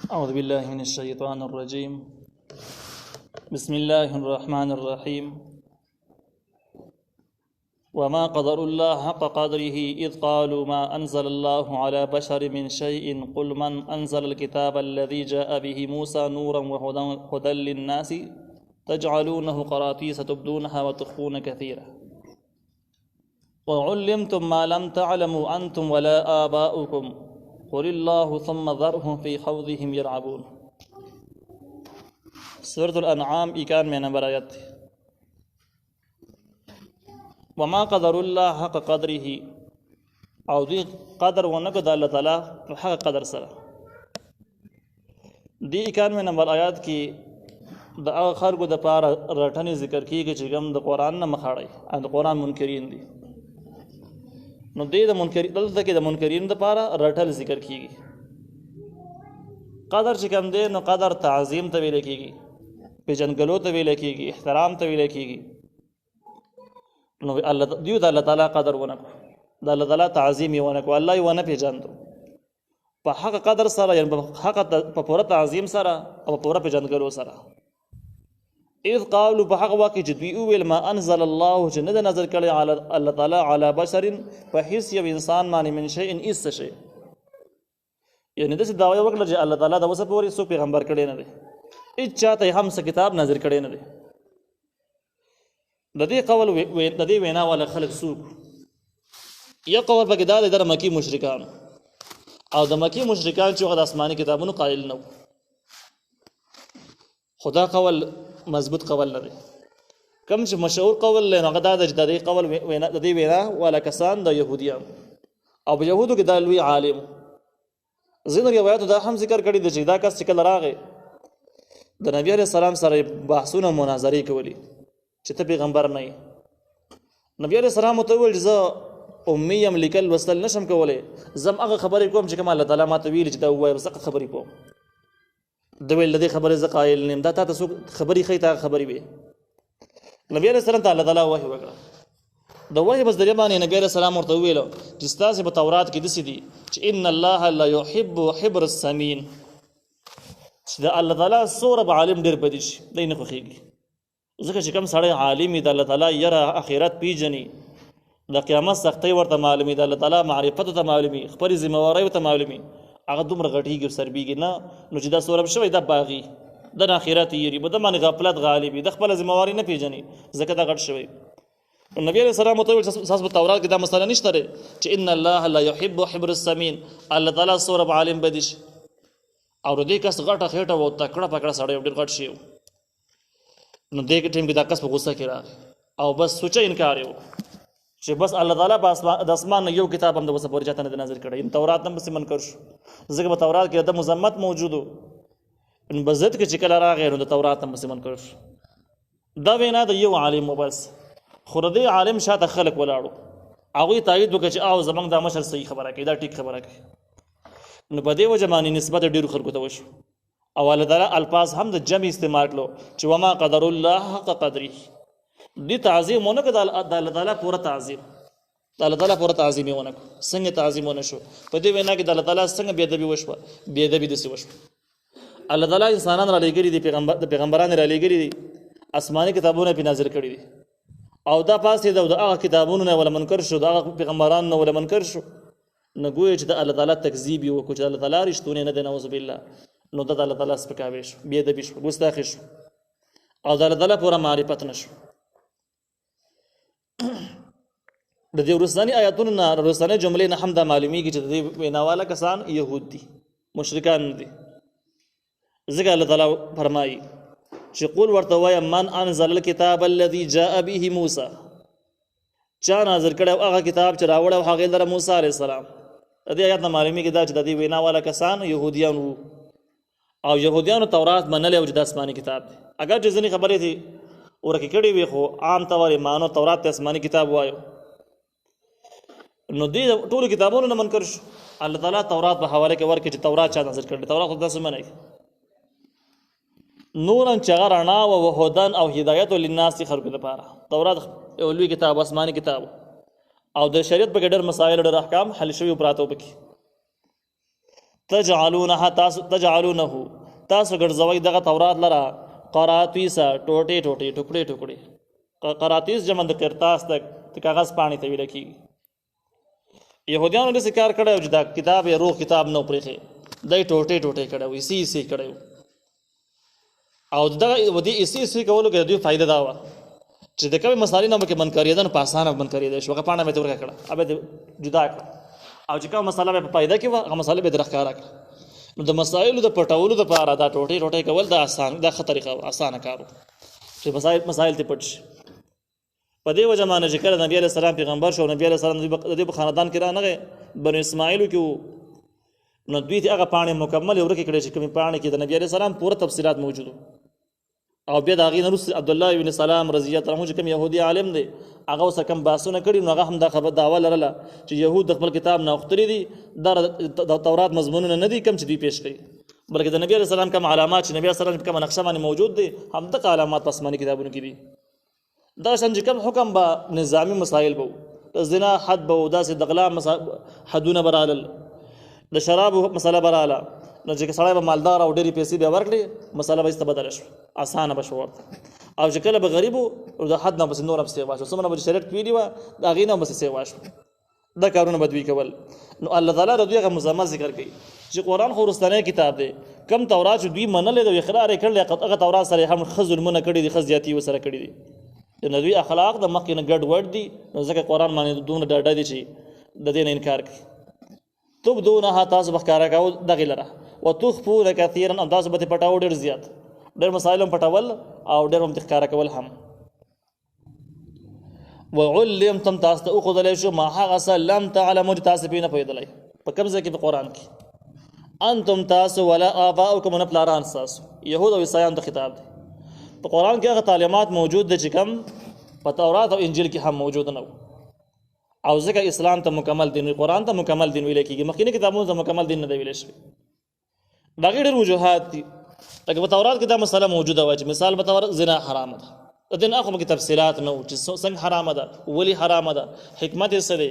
أعوذ بالله من الشيطان الرجيم. بسم الله الرحمن الرحيم. وما قدر الله حق قدره إذ قالوا ما أنزل الله على بشر من شيء قل من أنزل الكتاب الذي جاء به موسى نورا وهدى للناس تجعلونه قراطيس تبدونها وتخفون كثيرا وعلمتم ما لم تعلموا أنتم ولا آباؤكم قل الله ثم ذرهم في خوضهم يلعبون. سورة الانعام 91 نمبر آیت. وما قدر الله حق قدره، او دی قدر ونکو دا اللہ تعالی حق قدر سره. دی 91 نمبر آیات کی د هغه خلکو د پاره رټنې ذکر کیږي چې کوم د قرآن نه مخاړي او د قرآن منکرین دي. نو دې د منکرین دلته کې د منکرین د پاره رټل ذکر کیږي. قدر چې کوم دی نو قدر تعظیم ته ویل کیږي، پیژنګلو ته ویل کیږي، احترام ته ویل کیږي. نو الله دیو د الله تعالی قدر ونکو، د الله تعالی تعظیم یې ونکو، الله یې ونه پیژاندو په حق قدر سره، یعنی په حق په پوره تعظیم سره او په پوره پیژنګلو سره. اذ قالوا بحق واقع چې دوی ویل ما انزل الله چې نه نظر کړي الله تعالی علی بشر په هیڅ یو انسان باندې من شيء ایس شي، یعنی داسې دعوی وکړه چې الله تعالی د وسه پورې سو پیغمبر کړي نه دی، هیڅ چاته هم څه کتاب نازل کړي نه دی. د دې قول د دې وینا والا خلک څوک؟ یو قول پکې دا د مکی مشرکان، او د مکی مشرکان چې هغه د آسماني کتابونو قائل نه و. خدا قول مضبوط قول نه دی. کوم چې مشهور قول له هغه دا د دې قول وینا د دې وینا والا کسان د يهوديان، او په يهودو کې دا لوی عالم زین روایت دا هم ذکر کړی دی چې دا کس چې کله راغی د نبی عليه السلام سره بحثونه مناظرې کولې چې ته پیغمبر نه یې. نبی عليه السلام ته ویل چې زه امي یم، لیکل وصل نشم کولای، زم هغه خبرې کوم چې کوم الله تعالی ما ته ویل چې دا وایي، زه خبرې کوم. د ویل د خبرې ز قائل نیم، دا تاسو خبرې خې تا خبرې وي. نبی عليه السلام تعالی تعالی وحی وکړه، د وحی بس ذریعہ باندې نبی عليه السلام ورته ویل چې تاسو په تورات کې دسي دي چې ان الله لا يحب حبر السمين، چې د الله تعالی سور عالم ډیر بدی شي دای نه خوخيږي. ځکه چې کوم سړی عالم دی الله تعالی یره اخرت پیژني، د قیامت سختي ورته معلومي، د الله تعالی معرفت ته معلومي، خپل ذمہواری ته معلومي، هغه دومره غټیږي او سربیږي نه. نو چې دا سورب شوی دا باغی د آخرت یری بده باندې غفلت غالبي، د خپل ذمہواری نه پیژني، ځکه دا غټ شوی. نبی علیہ السلام ته اساس په تورات کې دا مسله نشته چې ان الله لا يحب حبر السمين، الله تعالی سورب عالم بدیش. او دې کس غټه خېټه و تکړه پکړه سړی ډېر غټ شي. نو دې ټیم کې دا کس په غوسه کې راغی او بس سوچه انکار یو چې بس الله تعالی د اسمان یو کتاب هم د وسه پورې چاته نه نازل کړی، تورات هم بس منکر شو. ځکه په تورات کې د مذمت موجودو، ان بزت کې چې کله راغی نو د تورات هم بس منکر شو. دا وینا د یو عالم وبس، خو دې عالم شاته خلق ولاړو، هغه تایید وکړي چې او زمنګ د مشر صحیح خبره کوي، دا ټیک خبره کوي. نو په دې وجه باندې نسبت ډیرو خلکو ته وشو، او الله تعالی الفاظ هم د جمع استعمال کړو چې وما قدر الله حق قدره. دې تعظیم ونه کړه د الله تعالی پوره تعظیم، د الله تعالی پوره تعظیم یې ونه کړ. څنګه تعظیم ونه شو؟ په دې وینا کې د الله تعالی څنګه بے ادبي وشوه، بے ادبي دسي وشوه. الله تعالی انسانان را لېږلي دي، پیغمبران را لېږلي دي، آسماني کتابونه په نازل کړي دي، او دا پاسې د هغه کتابونو نه ولا منکر شو، د هغه پیغمبران نه ولا منکر شو. نو ګویا چې د الله تعالی تکذیب یې وکړو، چې الله تعالی رښتونه نه دی، نعوذ بالله. نو د الله تعالی سپکاوی شو، بې ادبي شو، ګستاخي شو، او د الله تعالی پوره معرفت نشو. د دې ورستاني آیاتونو نه ورستاني جملې نه هم دا معلومیږي چې د دې ویناواله کسان يهود دي، مشرکان دي. ځکه الله تعالی فرمایي چې قول ورته وایه من انزل الكتاب الذي جاء به موسی، چا نازل کړی هغه کتاب چې راوړی هغه لره موسی علیه السلام. د دې آیات نه معلومیږي دا چې د دې ویناواله کسان يهودیان وو، او يهوديانو تورات منل او د آسماني کتاب دی. اگر چې ځینې خبرې دي ورکه کړي وي، خو عام طور مانو تورات ته آسماني کتاب وایو. نو دې ټول کتابونو نه منکر شو. الله تعالی تورات په حواله کې ورکړي چې تورات چا نازل کړل، تورات خدای سم نه نورن چغرنا او هدن او هدایت للناس خلق لپاره. تورات اولوی کتاب، آسماني کتاب، او د شریعت په ډېر مسائل ډېر احکام حل شوی پراته وبکي. تجعلونه تاسو ګرځوئ دغه تورات لره قراطیسا ټوټې ټوټې ټوکړې ټوکړې. قراطیس جمع د قرطاس د کاغذ پاڼې ته ویل کېږي. یهودیانو داسې کار کړی و چې دا کتاب یې روغ کتاب نه و پرېښی، دی ټوټې ټوټې کړی و، ایسي ایسي کړی و. او دغه دې ایسي ایسي کولو کې د دوی فایده دا وه چې د کومې مسالې نه به کې بند کړېده نو په اسانه بند کړېدی شو. هغه پاڼه مې ته ورکه کړه، هغه به جدا کړه، او چې کومه مسله به په فایده کې وه هغه مسله به یې درښکاره کړه. نو د مسایلو د پټولو دپاره دا ټوټې ټوټې کول دا ښه طریقه وه، اسانه کار و چې مسایل ته پټ شي. په دې وجه باندې چې کله نبي علیه السلام پیغمبر شو، نبي علیه السلام د دوی په خاندان کې رانغی، بنو اسماعیلو کې وو، نو دوی ته هغه پاڼې مکملې ورکې کړې چې کومې پاڼې کې د نبي علیه السلام پوره تفصیلات موجود وو. او بیا د هغې نه وروسته عبدالله بن سلام رضی الله عنه چې کوم یهودي عالم دی هغه اوس کم بحثونه کړي، نو هغه هم دا خبر دعوه لرله چې یهود د خپل کتاب نه اخطري دي، دا د تورات مضمونونه نه دي کوم چې دوی پیش کوي، بلکې د نبي علیه السلام کوم علامات چې نبي علیه السلام کوم نقشه باندې موجود دي همدغه علامات په آسماني کتابونو کې دي. دا شان چې کوم حکم به نظامي مسایل به د زنا حد به داسې د غلا حدونه به رالل، د شرابو مسله به راله، نو چې سړی به مالدار او ډېرې پیسې به ورکړي مسله به ایسته بدله شوه، اسانه به شو ورته. او چې کله به غریب و د حد نه پسې نور هم سیوا شو، څومره به چې شریعت ویلي وه د هغې نه هم پسې سیوا شو. دا کارونه به دوی کول. نو الله تعالی د دوی هغه مزمت ذکر کوي چې قرآن خو وروستنی کتاب دی، کم تورات چې دوی منلی دی او اقرار یې کړلی هغه تورات سره هم ښه ظلمونه کړي دي، ښه زیاتي ورسره کړي دي. د دوی اخلاق د مخکې نه ګډ وډ دي، نو ځکه قرآن باندې دومره ډاډه دي چې د دې نه انکار کوي. تبدونها تاسو به ښکاره کوو دغې لره، وتخفون کثیرا او تاسو به ترې پټوو ډېر زیات، ډېر مسایل هم پټول او ډېر هم ښکاره کول هم. وعلمتم تاسو ته وښودلی شو ما هغه څه لم تعلمو چې تاسو پرې نه پوهېدلی. په کوم ځای کې په قرآن کې انتم تاسو ولا آباؤکم نه پلاران ستاسو، یهود او عیسایانو ته خطاب دی. په قرآن کې هغه تعلیمات موجود دي چې کوم په تورات او انجیل کې هم موجود نه وو، او ځکه اسلام ته مکمل دین وي، قرآن ته مکمل دین ویلی کېږي، مخکیني کتابونو ته مکمل دین نه دی ویلی شوی. د هغې ډېر وجوهات دي، لکه په تورات کې دا مسله موجوده وه چې مثال په طور زنا حرامه ده، د دې نه اخو پکې تفصیلات نه وو چې څنګه حرامه ده، ولې حرامه ده، حکمت یې څه دی،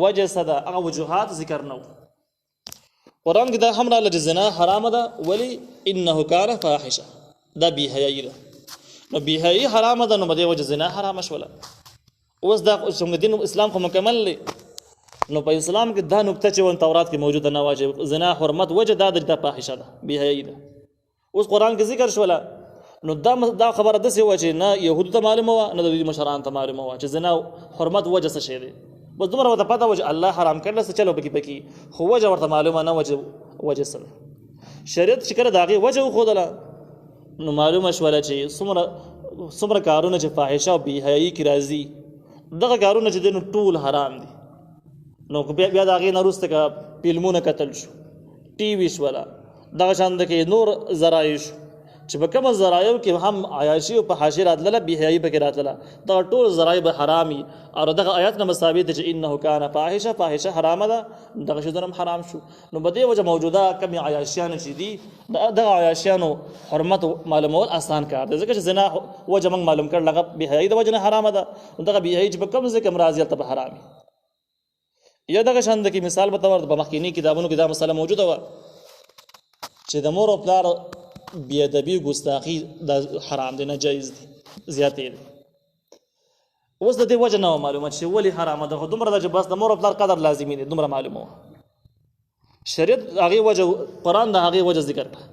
وجه څه ده، هغه وجوهات ذکر نه وو. قرآن کې دا هم راغله چې زنا حرامه ده، ولې انه کان فاحشه، دا بېحیایي ده. نو بېحیایي حرامه ده، نو په دې وجه زنا حرامه شوله. اوس دا څنګه دین اسلام خو مکمل دی، نو په اسلام کې دا نکته چې ون تورات کې موجوده نه وه چې زنا حرمت وجه دا ده چې دا فاحشه ده، بېحیایي ده. اوس قرآن کې ذکر شوله، نو دا خبره داسې وه چې نه یهودو ته معلومه وه نه د دوی مشرانو ته معلومه وه چې زنا حرمت وجه څه شی دی. بس دومره ورته پته وه چې الله حرام کړله څه چلو پکې پکې، خو وجه ورته معلومه نه وه چې وجه څه ده. شریعت چې کله د هغې وجه وښودله نو معلومه شوله چې څومره کارونه چې فاحشه او بېحیایي کې راځي دغه کارونه چې دی نو ټول حرام دي. نو بیا د هغې نه وروسته که فلمونه کتل شو، ټي وي شوله، دغه شان د کې نور ذرایع شو چې په کومه ذرایعو کې هم عیاشي او فحاشي راتلله، بېحیایي پکې راتلله، دغه ټول ذرایع به حرام وي. او دغه آیات نه ثابت دی چې انه کان فاحشه، فاحشه حرامه ده، دغه شیزونه هم حرام شو. نو په دې وجه موجوده کومې عیاشیانو چې دي دغه عیاشیانو حرمت معلومول آسان کار دی، ځکه چې زنا وجه موږ معلوم کړل هغه بېحیایي د وجه نه حرامه ده، دغه بېحیایي چې په کوم ځای کې هم راځي هلته به حرام وي. یا دغه شان د کې مثال په طور په مخکیني کتابونو کې دا مسله موجوده وه چې د مور او پلار بېادبي ګستاخي دا حرام دی، ناجایز دی، زیاتې دی. اوس د دې وجه نه وه معلومه چې ولې حرامه ده، خو دومره ده چې بس د مور او پلار قدر لازمي دی، دومره معلومه وه. شریعت هغې وجه، قرآن د هغې وجه ذکر کړه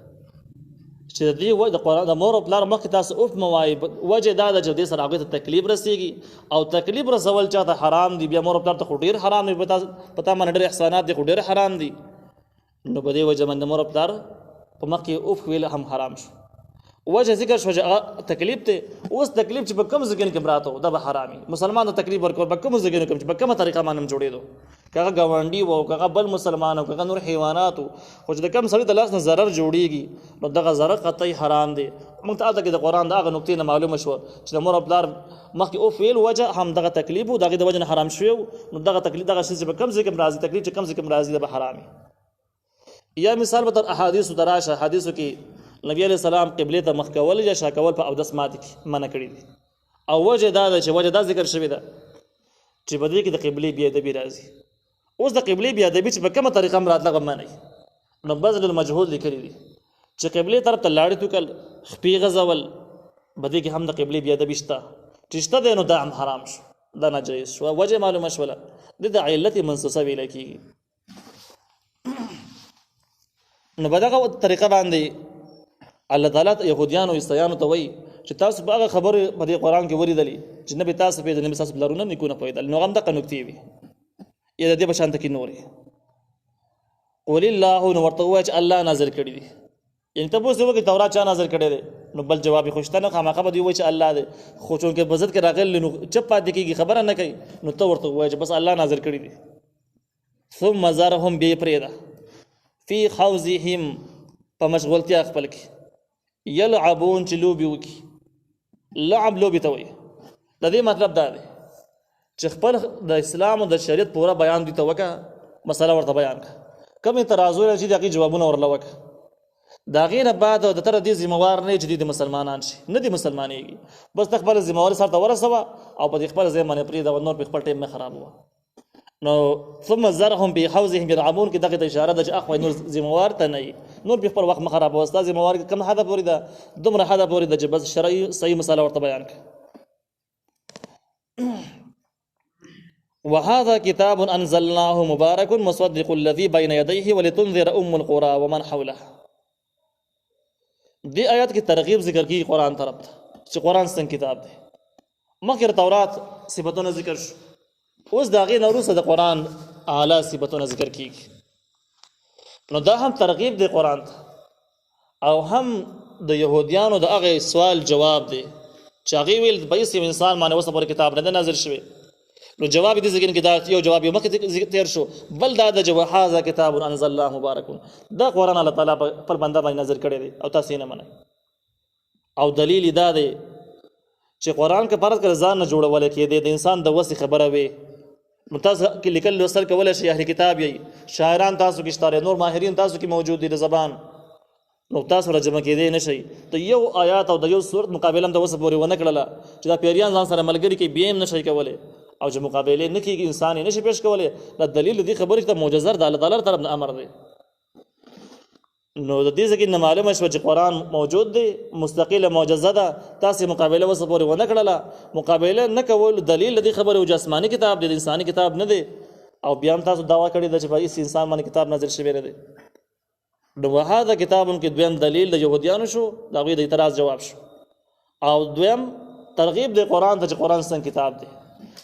چې د دې قرآن د مور او پلار مخکې تاسو اوف مه وایئ، وجه دا ده چې دې سره هغوی ته تکلیف رسېږي، او تکلیف رسول چاته حرام دي، بیا مور او پلار ته خو ډېر حرام دي، په تا باندې ډېر احسانات دي خو ډېر حرام دي. نو په دې وجه باندې مور او پلار په مخکې اوف ویل هم حرام شو. وجه ذکر شو چې تکلیف ته، اوس تکلیف چې په کوم ځای کې براته و دا به حرامي. مسلمان ته تکلیف ورکول په کوم ځای کې چې په کومه طریقه باندې جوړېدو، که هغه ګاونډي وو، که هغه بل مسلمان وو، که هغه نور حیوانات وو، خو چې د کوم سړي د لاس نه ضرر جوړېږي نو دغه ضرر قطعي حرام دی. موږ ته هلته کې د قرآن د هغه نقطې نه معلومه شوه چې د مور او پلار مخکې اوف ویل وجه هم دغه تکلیف و، د هغې د وجه نه حرام شوی و. نو دغه تکلیف دغه شی چې په کوم ځای کې راځي، تکلیف چې کوم ځای کې راځي دا به حرامي. یا مثال به تر احادیثو ته راشه، حدیثو کې نبی علیه السلام قبلې ته مخ کول یا شا کول په اودس ماتې کې منع کړي دي، او وجه دا ده چې وجه دا ذکر شوې ده چې په دې کې د قبلې بېادبي راځي. اوس د قبلې بېادبي چې په کومه طریقه هم راتله هغه منع نو بذل المجهود لیکلي دي چې قبلې طرف ته لاړې تو کل خپې غځول بدې کې هم د قبلې بیا ادب شته چې شته دی نو دا هم حرام شو دا ناجایز شو وجه معلومه شوله د علت منصوصه ویل کېږي نو په دغه طریقه باندې الله تعالی یهودیان او عیسایانو ته وایي چې تاسو په هغه خبرې په دې قرآن کې ولیدلې چې نبي تاسو پیژنې نبي تاسو پلرونه نیکونه پیدل نو هم دغه نکتې وي یا د دې په شان کې نورې قل الله نو ورته وایي چې الله نازل کړي دي یعنې ته پوښتنه وکړې تورات چا نازل کړی دی نو بل جواب یې خوشته نه خامخا به دوی وایي چې الله دی خو چونکې په ضد کې راغلی نو چپ پاتې کېږي خبره نه کوي نو ته ورته ووایي چې بس الله نازل کړي دي ثم ذرهم بیا یې پرېږده فی خوضهم په مشغولتیا خپل کې یلعبون چې لوبې وکړي لعب لوبې ته وایي د دې مطلب دا دی چې خپل د اسلام او د شریعت پوره بیان دوی ته وکړه مسله ورته بیان کړه کوم اعتراضونه چې د هغې جوابونه ورله وکړه د هغې نه بعد د تر دې ذمهوار نه چې د مسلمانان شي نه دي مسلمانېږي بس ته خپله ذمهواري سر ته ورسوه او په دې خپل ځای باندې پرېږده نور په خپل ټیم نه خرابوه نو ثم ذرهم په حوضهم یلعبون کې دغه ته اشاره ده چې اخوه نور ذمهوار ته نه وي نور په خپل وخت مه خرابوه ستا ذمهوار کم حده پورې ده دومره حده پورې ده چې بس شرعي صحیح مسله ورته بیان کړه وهذا كتاب انزلناه مبارك مصدق الذي بين يديه ولتنذر القرى ومن حولها دی آیات کی ترغیب ذکر کی قرآن طرف ته چې قرآن څنګه کتاب دی مخکې تورات صفتونه ذکر شو اوس د هغې نه وروسته د قرآن اعلی صفتونه ذکر کیږي نو دا هم ترغیب دی قرآن ته او هم د یهودیانو د هغې سوال جواب دی چې هغې ویل په هېڅ یو انسان باندې اوسه پورې کتاب نه دی نازل شوی نو جواب دې ذکر کې دا یو جواب یو مخکې تیر شو بل دا د هذا کتاب انزل الله مبارک دا قرآن الله تعالی پر بنده باندې نازل کړی دی او تاسو یې نه منئ او دلیل دا دی چې قرآن که فرض کړه ځان نه جوړولی کېدی د انسان د وسې خبره وي نو تاسو کې لیکل لوستل کولی شئ اهل کتاب یئ شاعران تاسو کې شته نور ماهرین تاسو کې موجود دي د زبان نو تاسو را جمع کېدی نه شئ ته یو آیات او د یو صورت مقابله هم د وسه پورې ونه کړله چې دا پیریان ځان سره ملګري کې بیا هم نه شئ کولی او چې مقابله نه کېږي انسان یې نشي پیش کولی دا دلیل دې خبرې ته معجزه د الله تعالی طرف نه امر دی نو د دې ځکه نه معلومه شوه چې قرآن موجود دی مستقله معجزه ده تاسې مقابله وسه پورې ونه کړله مقابله نه کول دلیل دې خبرې و چې آسماني کتاب دی د انساني کتاب نه دی او بیا هم تاسو دعوا کړې ده چې په هېڅ انسان باندې کتاب نازل شوی نه دی نو وهذا کتاب کې دویم دلیل د یهودیانو شو د هغوی د اعتراض جواب شو او دویم ترغیب د قرآن ته چې قرآن څنګه کتاب دی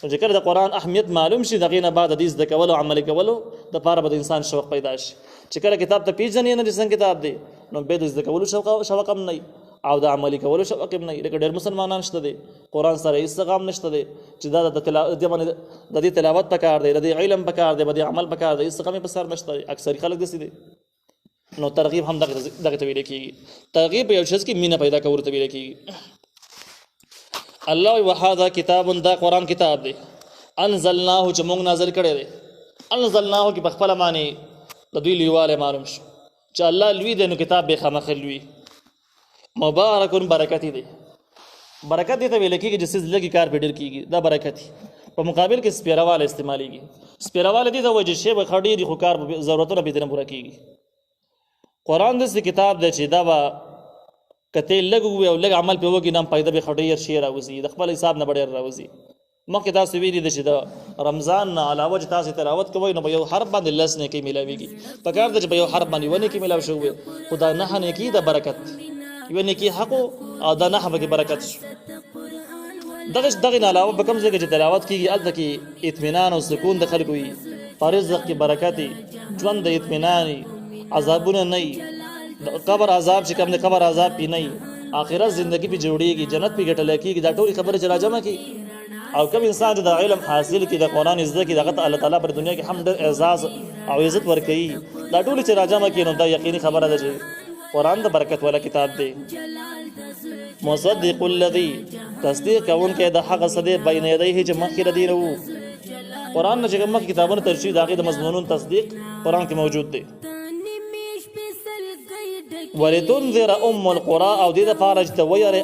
نو چې کله د قرآن اهمیت معلوم شي د هغې نه بعد د دې زده کولو او عملي کولو دپاره به د انسان شوق پیدا شي چې کله کتاب ته پیژنې نه چې څنګه کتاب دی نو بیا د زده کولو شوق هم نه او د عملي کولو شوق هم نه لکه ډېر مسلمانان شته دی قرآن سره هېڅ غام نشته دی چې دا د دې تلاوت پکار دی د دې علم پکار دی د دې عمل پکار دی هېڅ غم یې په سر نشته دی اکثري خلک داسې دی نو ترغیب هم دغه ته ویل کېږي ترغیب په یو شخص کې مینه پیدا کولو ته ویل کېږي الله وهذا کتاب دا قرآن کتاب دی انزلناه چې موږ نازل کړی دی انزلناه کې په خپله معنی د دوی لویوالی معلوم شو چې الله لوی دی نو کتاب به خامخا لوی مبارکون برکتی دی برکت دی ته ویل کېږي چې څیز لږي کار پې ډېر کېږي دا برکت په مقابل کې سپیرواله استعمالیږي سپیرواله دې ته وایي چې شی به ښه ډېر خو کار ضرورتونه پې نه پوره کېږي قرآن داسې کتاب دی چې دا به که ته لږ ووایې او لږ عمل پې وکړي نه هم پیدا به ښه ډېر شی راوځي د خپل حساب نه به ډېر راوځي مخکې تاسو ویلي ده چې د رمضان نه علاوه چې تاسو تلاوت کوئ نو په یو حرف باندې 10 نیکۍ میلاویږي پکار ده چې په یو حرف باندې 1 نیکۍ میلاو شوې خو دا 9 نیکۍ د برکت یو نیکۍ حق او دا 9 پکې برکت شو دغه نه علاوه په کوم ځای کې چې تلاوت کېږي هلته کې اطمینان او سکون د خلکو وي په رزق کې برکت وي ژوند د اطمینان وي عذابونه نه وي قبر عذاب چې کوم د قبر عذاب پې نه وي آخرت زندګي پې جوړېږي جنت پې ګټلی کېږي دا ټولې خبرې چې راجمع کړي او کوم انسان چې د علم حاصل کړي د قرآن زده کړي دغه ته الله تعالی پر دنیا کې هم ډېر اعزاز او عزت ورکوي دا ټولې چې راجمع کړي نو دا یقیني خبره ده چې قرآن د برکت والا کتاب دی مصدق الذي تصدیق کوونکی د هغه څه دی بین یدیه چې مخکې د دې نه وو قرآن نه چې کوم مخکې کتابونه تر شوي د هغې د مضمونونو تصدیق قرآن کې موجود دی ولتنذر القرى او دې دپاره چې ته ویرې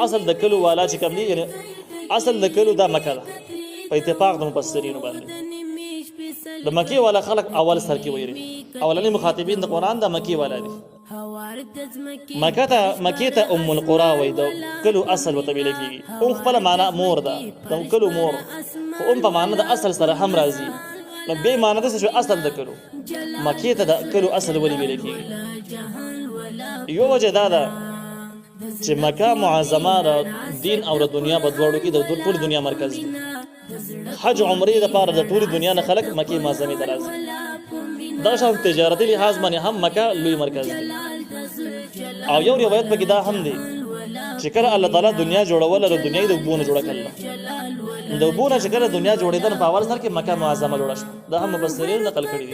اصل د کلو والا چې کوم دی اصل د کلو دا مکه ده په اتفاق د مفسرینو باندې د مکی والا خلق اول سر کې ویری اولنی مخاطبین د قران د مکی والا دي مکه ته ام القرى وای د کلو اصل وته ویل کیږي خپل معنا مور ده د کلو مور خو په معنا د اصل سره هم راځي نو به معنا د اصل د کلو مکه ته د کلو اصل ولې ویل کیږي یو وجه دا ده چې مکه معظمه د دین او د دنیا په دواړو کې د ټول دنیا مرکز دی حج عمره د پاره د ټول دنیا نه خلق مکه معظمه ته راځي دا شان تجارتي لحاظ باندې هم مکه لوی مرکز دی او یو روایت پکې دا هم دی چې کله الله تعالی دنیا جوړول او دنیا د وبونه جوړه کړل د وبونه چې کله دنیا جوړېدل په اول سر کې مکه معظمه جوړه شو دا هم مفسرین نقل کړی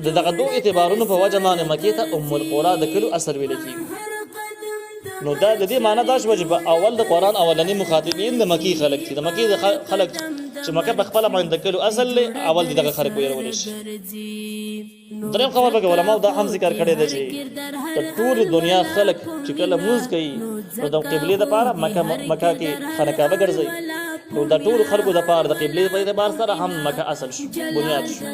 دي دغه دوه اعتبارونو په وجه باندې مکه ته ام القرى د کلو اثر ویل کیږي نو دا د دې معنی دا شو چې په اول د قران اولنی مخاطبین د مکی خلق دي د مکی د خلق چې مکه په خپل باندې کلو اصل له اول دغه خلق ویرول شي دریم خبر به علماء دا هم ذکر کړی دی چې ټول دنیا خلق چې کله موږ کوي نو د قبله د پاره مکه کې خانقاه ګرځي نو د ټول خلکو د پاره د قبله په اعتبار سره هم مکه اصل شو بنیاد شو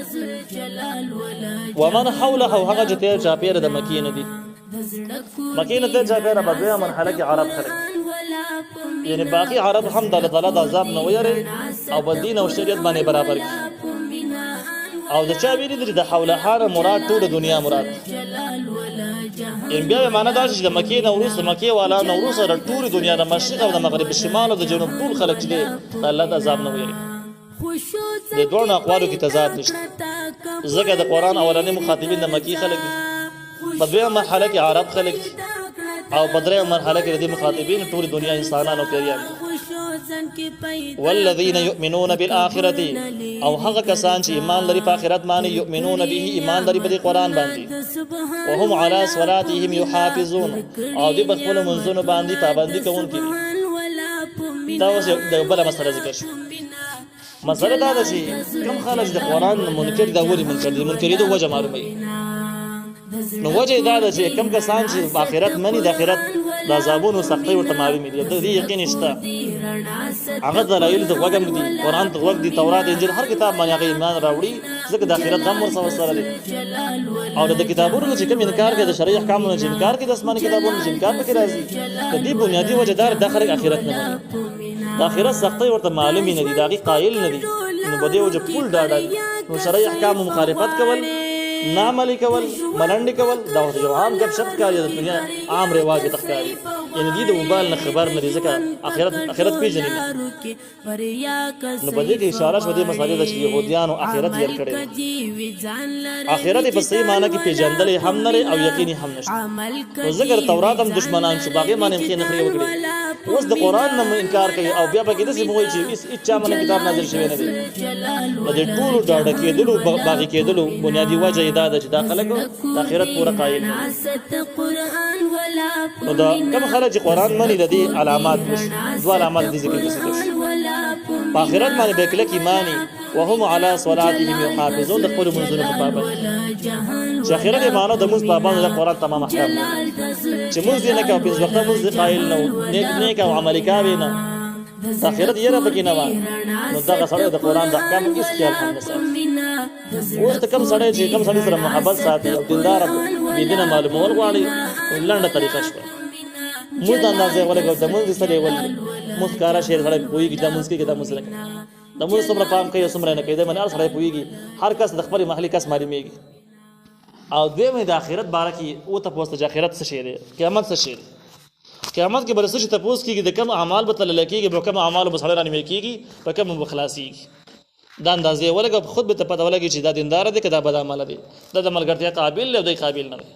ومن حوله هغه چې ته چاپیر د مکی نه دي مکی نه ته چاپیر په دوه مرحله کې عرب خلک یعنی باقی عرب هم د الله د عذاب نه ویری او په دین او شریعت باندې برابر کی او د چا ویری د حوله حاره مراد ټول دنیا مراد ان بیا معنا دا چې د مکی نوروز مکی والا نوروز سره ټول دنیا د مشرق او د مغرب شمال او د جنوب ټول خلک چې د الله د عذاب نه ویری د دوه اقوالو کې تضاد نشته ځکه د قران اولنی مخاطبین د مکی خلک په دوه مرحله کې عرب خلک او په درې مرحله کې د مخاطبین ټول دنیا انسانانو پیریان والذین یؤمنون بالآخرة او هغه کسان چې ایمان لري په آخرت باندې یؤمنون به ایمان لري په قرآن باندې وهم علی صلاتهم یحافظون او دې په خپل منځونو باندې پابندي کوونکي دا اوس د بل مسله ذکر شو مسله دا ده چې کوم خلک د قرآن منکر دا ولي منکر دي منکر دي وجه معلومه نو وجه دا ده چې کوم کسان چې په آخرت مني د آخرت د عذابونو سختۍ ورته معلومې دي د دې یقین شته هغه دلایل د وګم دي قرآن ته وګ دي تورات انجیل هر کتاب باندې هغه ایمان راوړي ځکه د آخرت غم ورسره سره دي او د کتابونو چې کوم انکار کوي د شرعي احکامونو چې انکار کوي د آسماني کتابونو چې انکار پکې راځي د دې بنیادی وجه دار د خلک آخرت نه مني د آخرت سختۍ ورته معلومې نه دي دا غي قائل نه دي نو بده وجه پول ډاډه نو شرعي احکام مخالفت کول نعملی کول ملنډ کول دا یو عام غب شپ کاری د دنیا عام رواج تخکاری یعنی دې د موبایل نه خبر نه دي ځکه اخرت پیژنې نو په دې کې اشاره شوه دې مسالې د يهوديانو اخرت یې کړې اخرت په صحیح معنی کې پیژندل هم نه او یقیني هم نشته نو ذکر تورات هم دشمنان شو باقي معنی هم نه خري وکړي اوس د قران نه انکار کوي او بیا به کې د سیموي چې هیڅ چا باندې کتاب نازل شوی نه دی د ټول ډاډه کېدلو باقي کېدلو بنیادی وجه دا چې دا خلک د آخرت پورا قائل نو دا کوم خلک چې قران مني د دې علامات دوه علامات دي ذکر کړي په آخرت باندې به کله کې مانی وهم علی صلاتهم یحافظون د خپل منځونو په پابند چې آخرت معنا د موږ پابند د قران تمام احکام چې موږ دې نه کوي په وخت موږ قائل نو نیک او عمل کوي نه آخرت یې را پکې نه و نو دا سره د قران د احکام هیڅ خیال هم نه ساتي اوس ته کوم سره چې کوم سره محبت ساتي او دیندار دې معلومول غواړي لنډه طریقه شوه موږ د اندازې ولګو د موږ سره ول مسکارا شیر سره پويږي د موږ کې د موږ سره د موږ سره پام کوي سمره نه کوي د منار سره پويږي هر کس د خپل محلي کس معلومیږي او دوی مې د آخرت باره کې او ته پوسټ د آخرت څه شی دی قیامت څه شی دی قیامت کې برسه چې تاسو کېږي د کوم اعمال به تل لکېږي په کوم اعمال به سره رانیږي کېږي په کوم مخلاصيږي دا اندازې ولګو خود به ته پته ولګي چې دا دیندار دی که دا بد عمل دی دا د ملګرتیا قابل دی او دی قابل نه دی